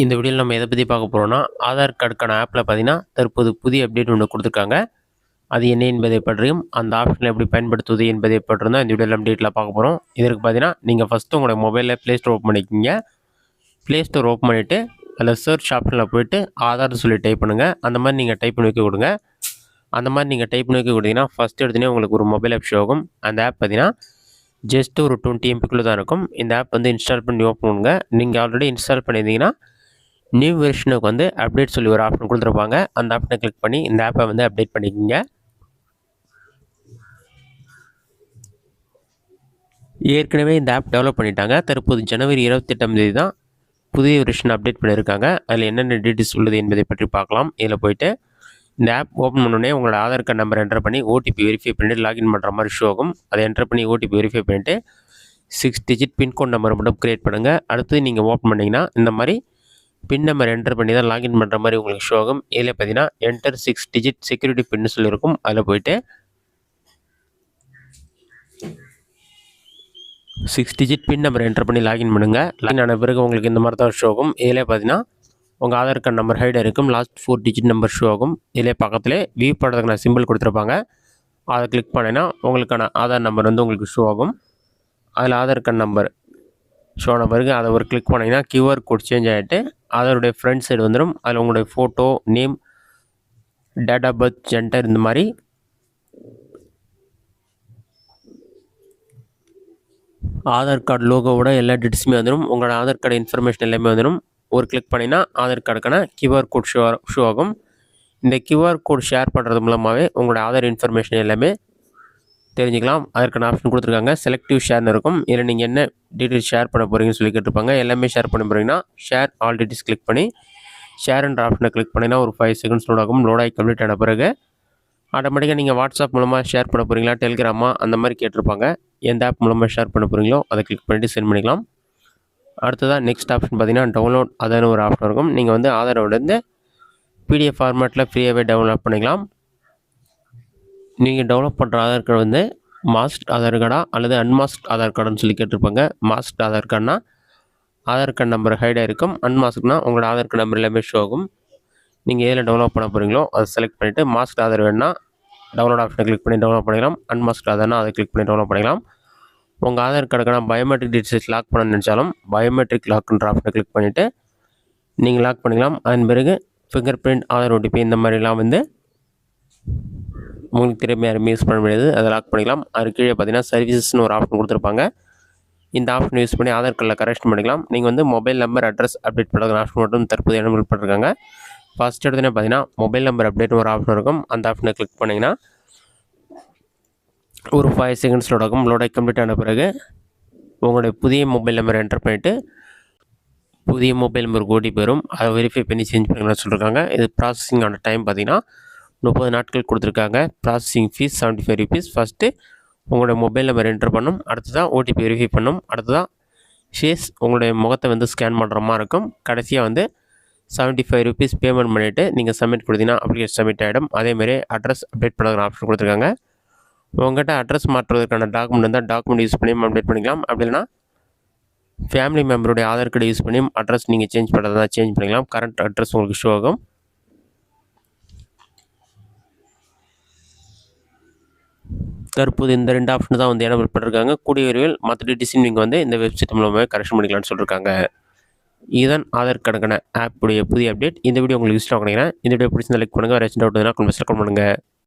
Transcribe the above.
இந்த வீடியோவில் நம்ம எதை பற்றி பார்க்க போகிறோம்னா, ஆதார் கார்டுக்கான ஆப்பில் பார்த்தீங்கன்னா, தற்போது புதிய அப்டேட் ஒன்று கொடுத்துருக்காங்க. அது என்ன என்பதை பற்றியும், அந்த ஆப்ஷனை எப்படி பயன்படுத்துவது என்பதை பற்றியும் தான் இந்த வீடியோவில் அப்டேட்டில் பார்க்க போகிறோம். இதற்கு பார்த்தீங்கன்னா, நீங்கள் ஃபஸ்ட்டு உங்களோட மொபைலில் ப்ளே ஸ்டோர் ஓப்பன் பண்ணிக்கிங்க. ப்ளே ஸ்டோர் ஓப்பன் பண்ணிவிட்டு, அதில் சர்ச் ஆப்ஷனில் போய்ட்டு ஆதார்னு சொல்லி டைப் பண்ணுங்கள். அந்த மாதிரி நீங்கள் டைப் பண்ணி வைக்க கொடுங்க. அந்த மாதிரி நீங்கள் டைப் பண்ணி வைக்க கொடுத்தீங்கன்னா, ஃபஸ்ட் எடுத்துனே உங்களுக்கு ஒரு மொபைல் ஆப் ஷோ ஆகும். அந்த ஆப் பார்த்தீங்கன்னா, ஜஸ்ட் ஒரு 20 MBக்குள்ளே தான் இருக்கும். இந்த ஆப் வந்து இன்ஸ்டால் பண்ணி ஓப்பன் பண்ணுங்க. நீங்கள் ஆல்ரெடி இன்ஸ்டால் பண்ணியிருந்தீங்கன்னா, நியூ வெர்ஷனுக்கு வந்து அப்டேட் சொல்லி ஒரு ஆப்ஷன் கொடுத்துருப்பாங்க. அந்த ஆப்ஷனை கிளிக் பண்ணி இந்த ஆப்பை வந்து அப்டேட் பண்ணிக்கோங்க. ஏற்கனவே இந்த ஆப் டெவலப் பண்ணிட்டாங்க. தற்போது ஜனவரி 28ஆம் தேதி தான் புதிய வெர்ஷன் அப்டேட் பண்ணியிருக்காங்க. அதில் என்னென்ன டீட்டெயில்ஸ் உள்ளது என்பதை பற்றி பார்க்கலாம். இதில் போய்ட்டு இந்த ஆப் ஓப்பன் பண்ணோடனே உங்களோட ஆதார் கார்டு நம்பர் என்டர் பண்ணி ஓடிபி வெரிஃபை பண்ணிட்டு லாகின் பண்ணுற மாதிரி ஷோ ஆகும். அதை என்டர் பண்ணி ஓடிபி வெரிஃபை பண்ணிவிட்டு 6 டிஜிட் பின்கோட் நம்பர் மட்டும் க்ரியேட் பண்ணுங்கள். அடுத்து நீங்கள் ஓப்பன் பண்ணிங்கன்னா இந்த மாதிரி பின் நம்பர் என்டர் பண்ணி தான் லாகின் பண்ணுற மாதிரி உங்களுக்கு ஷோ ஆகும். இதில் பார்த்தீங்கன்னா என்டர் 6 டிஜிட் செக்யூரிட்டி பின்னு சொல்லியிருக்கும். அதில் போய்ட்டு 6 டிஜிட் பின் நம்பர் என்டர் பண்ணி லாகின் பண்ணுங்கள். லாகின் ஆன பிறகு உங்களுக்கு இந்த மாதிரி தான் ஷோ ஆகும். இதில் பார்த்தீங்கன்னா உங்கள் ஆதார் கார்டு நம்பர் ஹைடாக இருக்கும். லாஸ்ட் 4 டிஜிட் நம்பர் ஷோ ஆகும். இதில் பக்கத்தில் வியூ பண்ணுறதுக்கான சிம்பிள் கொடுத்துருப்பாங்க. அதை கிளிக் பண்ணினா உங்களுக்கான ஆதார் நம்பர் வந்து உங்களுக்கு ஷோ ஆகும். அதில் ஆதார் கார்டு நம்பர் ஷோ ஆன பிறகு அதை ஒரு கிளிக் பண்ணிங்கன்னா QR கோட் சேஞ்ச் ஆகிட்டு அதனுடைய ஃப்ரண்ட் சைடு வந்துடும். அதில் உங்களுடைய photo, name, date of birth, gender இந்த மாதிரி ஆதார் கார்டு லோகோவோட எல்லா டீட்டெயில்ஸுமே வந்துடும். உங்களோட ஆதார் கார்டு இன்ஃபர்மேஷன் எல்லாமே வந்துடும். ஒரு கிளிக் பண்ணினா ஆதார் கார்டுக்கான QR கோட் ஷோ ஆகும். இந்த QR கோட் ஷேர் பண்ணுறது மூலமாகவே உங்களோட ஆதார் இன்ஃபர்மேஷன் எல்லாமே தெரிஞ்சுக்கலாம். அதற்கான ஆப்ஷன் கொடுத்துருக்காங்க. செலக்டிவ் ஷேர்னு இருக்கும். இதில் நீங்கள் என்ன டீட்டெயில்ஸ் ஷேர் பண்ண போகிறீங்கன்னு சொல்லி கேட்டிருப்பாங்க. எல்லாமே ஷேர் பண்ண போகிறீங்கன்னா ஷேர் ஆல் டீட்டெயில்ஸ் கிளிக் பண்ணி ஷேர்ன்ற ஆப்ஷனை கிளிக் பண்ணினா ஒரு 5 செகண்ட்ஸ் லோட் ஆகும். லோட் ஆகி கம்ப்ளீட் ஆன பிறகு ஆட்டோமேட்டிக்காக நீங்கள் வாட்ஸ்அப் மூலமாக ஷேர் பண்ண போகிறீங்களா, டெலிகிராமா அந்த மாதிரி கேட்டிருப்பாங்க. எந்த ஆப் மூலமாக ஷேர் பண்ண போகிறீங்களோ அதை கிளிக் பண்ணிவிட்டு சென்ட் பண்ணிக்கலாம். அடுத்ததாக நெக்ஸ்ட் ஆப்ஷன் பார்த்தீங்கன்னா டவுன்லோட் ஆதார்னு ஒரு ஆப்ஷன் இருக்கும். நீங்கள் வந்து ஆதாரோட PDF ஃபார்மேட்டில் ஃப்ரீயாகவே டவுன்லோட் பண்ணிக்கலாம். நீங்கள் டெவலப் பண்ணுற ஆதார் கார்டு வந்து மாஸ்க்ட் ஆதார் கார்டா அல்லது அன்மாஸ்க்ட் ஆதார் கார்டுன்னு சொல்லி கேட்டிருப்பாங்க. மாஸ்க்ட் ஆதார் கார்டுனா ஆதார் கார்டு நம்பர் ஹைடாக இருக்கும். அன்மாஸ்க்னா உங்களோட ஆதார் கார்டு நம்பர் எல்லாமே ஷோ ஆகும். நீங்கள் எதில் டவுன்லோட் பண்ண போகிறீங்களோ அதை செலக்ட் பண்ணிவிட்டு மாஸ்க்ட் ஆதார் வேணுன்னா டவுன்லோட் ஆப்ஷனை கிளிக் பண்ணி டவுன்லோட் பண்ணிக்கலாம். அன்மாஸ்க்ட் ஆதார்னா அதை கிளிக் பண்ணி டவுன்லோட் பண்ணிக்கலாம். உங்கள் ஆதார் கார்டுக்கான பயோமெட்ரிக் டீட்டெயில்ஸ் லாக் பண்ண நினச்சாலும் பயோமெட்ரிக் லாக்ன்ற ஆப்ஷனை கிளிக் பண்ணிவிட்டு நீங்கள் லாக் பண்ணிக்கலாம். அதன் பிறகு ஃபிங்கர் பிரிண்ட், ஆதார் OTP இந்த மாதிரிலாம் வந்து உங்களுக்கு திரும்ப யாருமே யூஸ் பண்ண முடியாது. அதை லாக் பண்ணிக்கலாம். அது கீழே பார்த்தீங்கன்னா சர்வீசஸ்னு ஒரு ஆப்ஷன் கொடுத்துருப்பாங்க. இந்த ஆப்ஷன் யூஸ் பண்ணி ஆதார் கார்டில் கரெக்ஷன் பண்ணிக்கலாம். நீங்கள் வந்து மொபைல் நம்பர், அட்ரஸ் அப்டேட் பண்ணுற ஆப்ஷன் மட்டும் தற்போது எனேபிள் பண்ணிருக்காங்க. ஃபஸ்ட் எடுத்துனே பார்த்தீங்கன்னா மொபைல் நம்பர் அப்டேட்னு ஒரு ஆப்ஷன் இருக்கும். அந்த ஆப்ஷனை கிளிக் பண்ணிங்கன்னா ஒரு 5 செகண்ட்ஸ் லோட் ஆகும். லோட் ஆகி கம்ப்ளீட் ஆன பிறகு உங்களுடைய புதிய மொபைல் நம்பர் என்டர் பண்ணிவிட்டு புதிய மொபைல் நம்பருக்கு OTP வரும். அதை வெரிஃபை பண்ணி சேஞ்ச் பண்ணிக்கலாம்னு சொல்லியிருக்காங்க. இது ப்ராசஸிங் ஆன டைம் பார்த்தீங்கன்னா 30 நாட்கள் கொடுத்துருக்காங்க. Processing fees 75 rupees. ஃபஸ்ட்டு உங்களுடைய மொபைல் நம்பர் என்டர் பண்ணும். அடுத்ததான் OTP வெரிஃபை பண்ணும். அடுத்ததான் ஃபேஸ் உங்களுடைய முகத்தை வந்து ஸ்கேன் பண்ணுற மாதிரி இருக்கும். கடைசியாக வந்து 75 rupees பேமெண்ட் பண்ணிவிட்டு நீங்கள் சப்மிட் கொடுத்தீங்கன்னா அப்ளிகேஷன் சப்மிட் ஆகிடும். அதேமாதிரி அட்ரஸ் அப்டேட் பண்ணுறதுக்கு ஆப்ஷன் கொடுத்துருக்காங்க. உங்கள்கிட்ட அட்ரஸ் மாற்றுவதற்கான டாக்குமெண்ட் இருந்தால் டாக்குமெண்ட் யூஸ் பண்ணி அப்டேட் பண்ணிக்கலாம். அப்படி இல்லைனா ஃபேமிலி மெம்பருடைய ஆதார் கார்டு யூஸ் பண்ணி அட்ரஸ் நீங்கள் சேஞ்ச் பண்ணுறதா சேஞ்ச் பண்ணிக்கலாம். கரண்ட் அட்ரஸ் உங்களுக்கு ஷோ ஆகும். தற்போது இந்த 2 ஆப்ஷன் தான் வந்து எனேபிள் பண்ணிருக்காங்க. கூடிய விரைவில் மற்ற டீட்டெயில்ஸையும் நீங்கள் வந்து இந்த வெப்சைட் மூலமாகவே கரெக்ஷன் பண்ணிக்கலாம்னு சொல்லியிருக்காங்க. இதுதான் ஆதார் கார்டுக்கான ஆப்புடைய புதிய அப்டேட். இந்த வீடியோ உங்களுக்கு யூஸ்ஃபுல்லாக நினைக்கிறேன். இந்த வீடியோ பிடிச்சிருந்தா லைக் பண்ணுங்கள். வேறு டவுட் இருந்தால் கமெண்ட்ஸில் கமெண்ட் பண்ணுங்கள்.